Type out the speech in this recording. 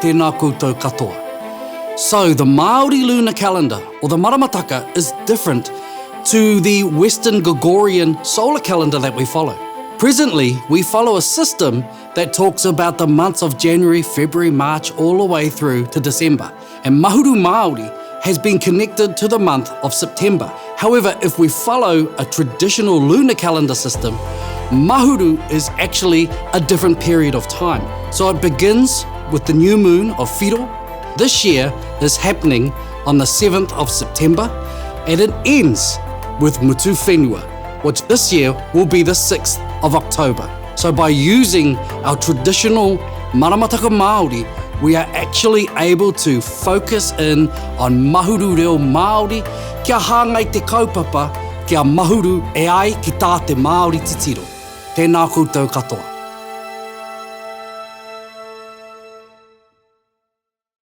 Tēnā koutou katoa. So the Māori lunar calendar, or the maramataka, is different to the Western Gregorian solar calendar that we follow. Presently, we follow a system that talks about the months of January, February, March, all the way through to December. And Mahuru Māori has been connected to the month of September. However, if we follow a traditional lunar calendar system, Mahuru is actually a different period of time. So it begins with the new moon of Whiro. This year is happening on the 7th of September, and it ends with Mutuwhenua, which this year will be the 6th of October. So by using our traditional maramataka Māori, we are actually able to focus in on Mahuru reo Māori, kia hāngai te kaupapa, kia mahuru e ai ki tā te Māori titiro. Tēnā koutou katoa.